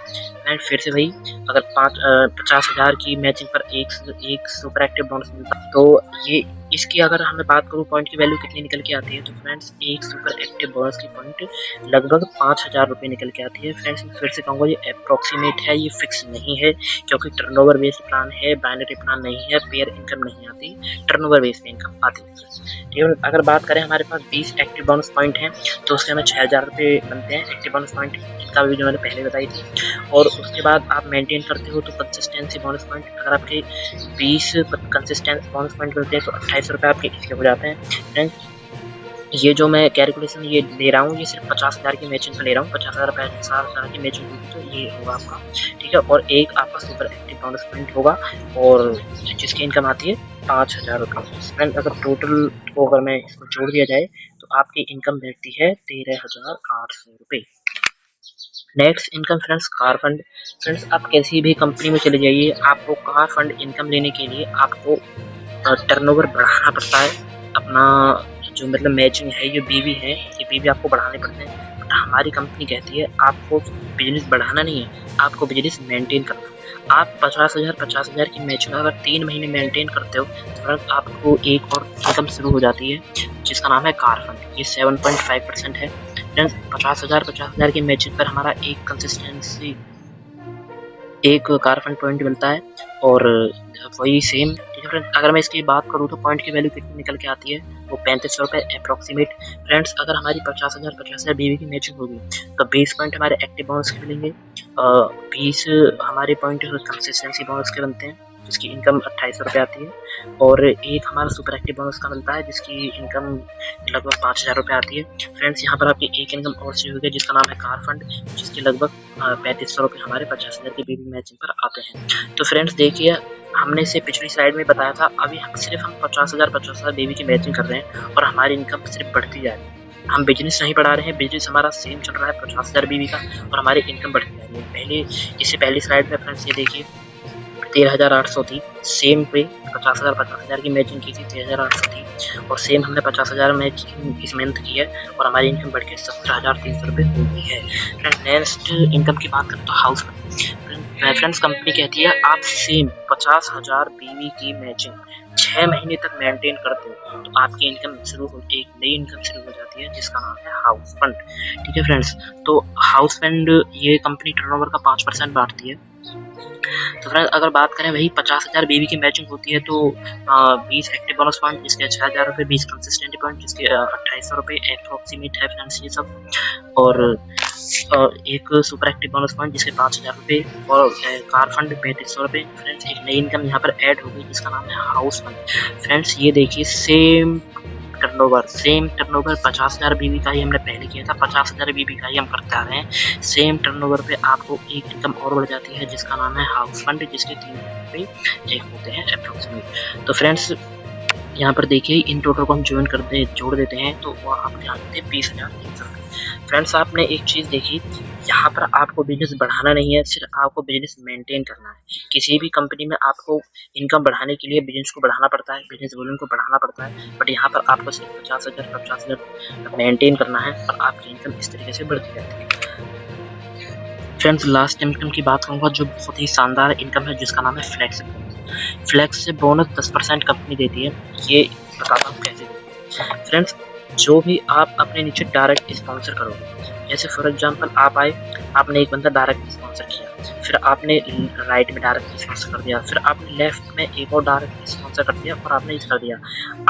एंड फिर से भाई अगर 50,000 की मैचिंग पर एक सुपर एक्टिव बोनस मिलता है तो ये इसकी अगर हमें बात करूँ पॉइंट की वैल्यू कितनी निकल के आती है, तो फ्रेंड्स एक सुपर एक्टिव बोनस की पॉइंट लगभग 5,000 रुपये निकल के आती है। फ्रेंड्स फिर से कहूँगा ये अप्रोक्सीमेट है, ये फिक्स नहीं है क्योंकि टर्नओवर बेस्ड प्लान है, बाइनरी प्लान नहीं है, पेयर इनकम नहीं आती, टर्नओवर बेस्ड इनकम आती है। ठीक है, अगर बात करें हमारे पास 20 एक्टिव बोनस पॉइंट हैं तो उसके हमें 6,000 रुपये बनते हैं एक्टिव बोनस पॉइंट, इनका भी जो मैंने पहले बताई थी। और उसके बाद आप मेंटेन करते हो तो कंसिस्टेंसी बोनस पॉइंट अगर आपके 20 कंसिस्टेंसी बोनस पॉइंट मिलते हैं तो 28 रुपये आपके इसके हो जाते हैं। फ्रेंड्स ये जो मैं कैलकुलेशन ये ले रहा हूँ ये सिर्फ 50,000 की मैचिंग का ले रहा हूँ, 50,000 की मैचिंग होगी तो ये होगा आपका। ठीक है, और एक आपका सुपर एक्टिव बोनस पॉइंट होगा और जिसकी इनकम आती है 5,000 रुपये। फ्रेंड अगर टोटल को अगर मैं इसको जोड़ दिया जाए तो आपकी इनकम बैठती है 13,800 रुपये। Next income friends car fund. Friends आप किसी भी कंपनी में चले जाइए, आपको कार फंड इनकम लेने के लिए आपको टर्नओवर बढ़ाना पड़ता है, अपना जो मतलब मैचिंग है ये बीवी है, ये बीवी आपको बढ़ाने पड़ते हैं। बट हमारी कंपनी कहती है आपको बिजनेस बढ़ाना नहीं है, आपको बिजनेस मेंटेन करना है। आप 50,000 की मैचिंग अगर 3 महीने मेंटेन करते हो तो आपको एक और इनकम शुरू हो जाती है जिसका नाम है कार फंड। ये 7.5% है। फ्रेंड्स 50,000 की मैचिंग पर हमारा एक कंसिस्टेंसी एक कार फंड पॉइंट मिलता है और वही सेम। ठीक है फ्रेंड्स, अगर मैं इसकी बात करूँ तो पॉइंट की वैल्यू कितनी निकल के आती है, वो 3500 रुपये अप्रोक्सीमेट। फ्रेंड्स अगर हमारी 50,000 बीवी की मैचिंग होगी तो 20 पॉइंट हमारे एक्टिव बोनस के मिलेंगे, 20 हमारे पॉइंट कंसिस्टेंसी बोनस के बनते हैं जिसकी इनकम 2800 रुपये आती है, और एक हमारा सुपर एक्टिव बोनस का मिलता है जिसकी इनकम लगभग 5000 रुपये आती है। फ्रेंड्स यहाँ पर आपकी एक इनकम और शुरू हुई है जिसका नाम है कार फंड, जिसके लगभग 3500 रुपये हमारे 50,000 की बीवी मैचिंग पर आते हैं। तो फ्रेंड्स देखिए, हमने इसे पिछली स्लाइड में बताया था, अभी सिर्फ हम 50,000 बीवी की मैचिंग कर रहे हैं और हमारी इनकम सिर्फ बढ़ती जा रही है। हम बिजनेस नहीं बढ़ा रहे हैं, बिजनेस हमारा सेम चल रहा है 50,000 बीवी का, और हमारी इनकम बढ़ती जा रही है। इससे पहली स्लाइड में फ्रेंड्स ये देखिए 13,800 थी, सेम पे 50,000 की मैचिंग की थी, 13,800 थी, और सेम हमने 50,000 मैचिंग इस मंथ की है और हमारी इनकम बढ़ के 17,300 रुपये हो गई है। फ्रेंड्स नेक्स्ट इनकम की बात करें तो हाउस फ्रेंड्स कंपनी कहती है आप सेम 50,000 बीवी की मैचिंग 6 महीने तक मेंटेन करते हो तो आपकी इनकम शुरू हो, एक नई इनकम शुरू हो जाती है जिसका नाम है हाउस फंड। ठीक है फ्रेंड्स, तो हाउस फंड ये कंपनी टर्नओवर का 5% बांटती है। तो फ्रेंड्स अगर बात करें वही 50,000 बीवी की मैचिंग होती है तो 20 एक्टिव बोनस पॉइंट जिसके 6,000 रुपये, 20 कंसिस्टेंट पॉइंट जिसके 2800 रुपये अप्रोक्सीमेट है फ्रेंड्स ये सब, और एक सुपर एक्टिव बोनस पॉइंट जिसके 5,000 रुपये, और कार फंड 3500 रुपये। फ्रेंड्स एक नई इनकम यहाँ पर ऐड हो गई जिसका नाम है हाउस फंड। फ्रेंड्स ये देखिए सेम टर्नओवर 50,000 बीवी का ही हमने पहले किया था, 50,000 बीवी का ही हम करते आ रहे हैं। सेम टर्नओवर पे आपको एक इनकम और बढ़ जाती है जिसका नाम है हाउस फंड, जिसके 3 रुपये एक होते हैं अप्रोक्सीमेट। तो फ्रेंड्स यहाँ पर देखिए इन टोटल को हम जोड़ देते हैं तो वो आपके आते हैं 20,300 रुपये। फ्रेंड्स आपने एक चीज़ देखी, यहाँ पर आपको बिजनेस बढ़ाना नहीं है, सिर्फ आपको बिजनेस मेंटेन करना है। किसी भी कंपनी में आपको इनकम बढ़ाने के लिए बिजनेस को बढ़ाना पड़ता है, बिजनेस वॉल्यूम को बढ़ाना पड़ता है, बट यहाँ पर आपको सिर्फ 50,000 मेंटेन करना है और आपकी इनकम इस तरीके से बढ़ती रहती है। फ्रेंड्स लास्ट इनकम की बात करूँगा जो बहुत ही शानदार इनकम है जिसका नाम है फ्लैक्स बोनस। फ्लैक्स से बोनस 10% कंपनी देती है, ये बताता हूँ कैसे देती है। फ्रेंड्स जो भी आप अपने नीचे डायरेक्ट स्पॉन्सर करोगे, जैसे फॉर एग्जांपल आप आए, आपने एक बंदा डायरेक्ट स्पॉन्सर किया, फिर आपने राइट में डायरेक्ट स्पॉन्सर कर दिया, फिर आपने लेफ्ट में एक और डायरेक्ट स्पॉन्सर कर दिया और आपने इस कर दिया।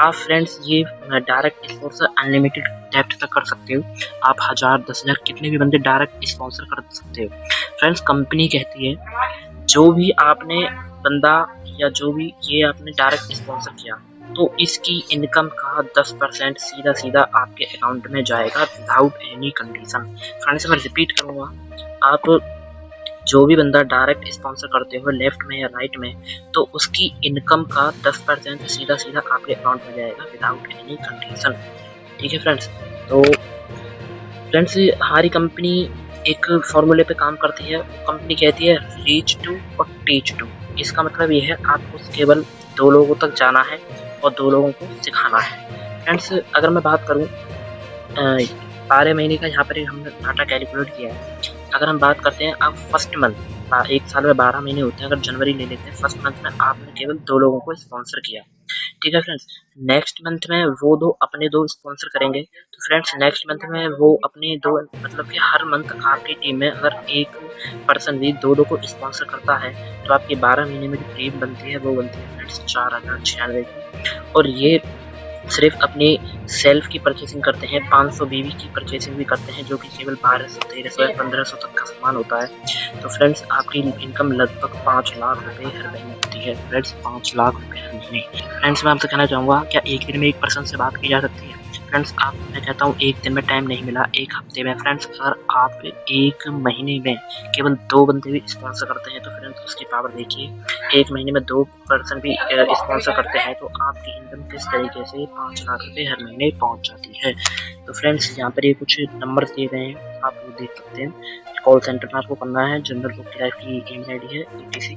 आप फ्रेंड्स ये डायरेक्ट स्पॉन्सर अनलिमिटेड डेप्थ तक कर सकते हो, आप 1000 10,000 कितने भी बंदे डायरेक्ट स्पॉन्सर कर सकते हो। फ्रेंड्स कंपनी कहती है जो भी आपने बंदा या जो भी ये आपने डायरेक्ट स्पॉन्सर किया तो इसकी इनकम का 10% सीधा आपके अकाउंट में जाएगा विदाउट एनी कंडीशन। फ्रेंड्स मैं रिपीट करूँगा, आप जो भी बंदा डायरेक्ट स्पॉन्सर करते हो लेफ्ट में या राइट में तो उसकी इनकम का 10% सीधा आपके अकाउंट में जाएगा विदाउट एनी कंडीशन। ठीक है फ्रेंड्स, तो फ्रेंड्स हमारी कंपनी एक फॉर्मूले पे काम करती है, कंपनी कहती है रीच टू और टीच टू। इसका मतलब ये है आपको केवल 2 लोगों तक जाना है और 2 लोगों को सिखाना है। फ्रेंड्स अगर मैं बात करूँ 12 महीने का यहाँ पर हमने डाटा कैलकुलेट किया है। अगर हम बात करते हैं आप फर्स्ट मंथ, एक साल में 12 महीने होते हैं, अगर जनवरी ले लेते हैं, फर्स्ट मंथ में आपने केवल 2 लोगों को स्पॉन्सर किया। ठीक है फ्रेंड्स, नेक्स्ट मंथ में वो 2 अपने 2 स्पॉन्सर करेंगे। तो फ्रेंड्स नेक्स्ट मंथ में वो अपने 2 मतलब कि हर मंथ आपकी टीम में अगर एक पर्सन भी 2 को स्पॉन्सर करता है तो आपकी 12 महीने में जो टीम बनती है वो बनती है फ्रेंड्स 4,096 की। और ये सिर्फ अपनी सेल्फ की परचेसिंग करते हैं, 500 बीवी की परचेसिंग भी करते हैं जो कि केवल 1200 1300 या 1500 तक का सामान होता है। तो फ्रेंड्स आपकी इनकम लगभग 5 लाख रुपए हर महीने होती है। फ्रेंड्स 5 लाख रुपए हर महीने। फ्रेंड्स मैं आपसे कहना चाहूँगा क्या एक दिन में एक पर्सन से बात की जा सकती है? फ्रेंड्स आप मैं कहता हूँ एक दिन में टाइम नहीं मिला, एक हफ्ते में। फ्रेंड्स अगर आप एक महीने में केवल 2 बंदे भी स्पॉन्सर करते हैं तो फ्रेंड्स उसकी पावर देखिए, एक महीने में 2 पर्सन भी स्पॉन्सर करते हैं तो आपकी इनकम किस तरीके से 5 लाख रुपए हर महीने पहुंच जाती है। तो फ्रेंड्स यहाँ पर ये कुछ नंबर दिए गए हैं, आप वो देख सकते हैं। कॉल सेंटर में आपको करना है, जनरल बुक लाइफ की ईमेल आईडी है etc।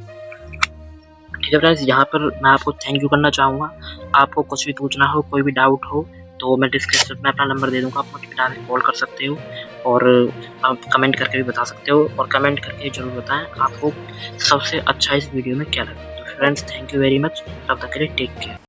ठीक है फ्रेंड्स, यहाँ पर मैं आपको थैंक यू करना चाहूँगा। आपको कुछ भी पूछना हो, कोई भी डाउट हो तो मैं डिस्क्रिप्शन में अपना नंबर दे दूँगा, आप मुझे डायरेक्ट कॉल कर सकते हो और आप कमेंट करके भी बता सकते हो, और कमेंट करके जरूर बताएं आपको सबसे अच्छा इस वीडियो में क्या लगा। तो friends thank you very much, तब तक के लिए टेक केयर।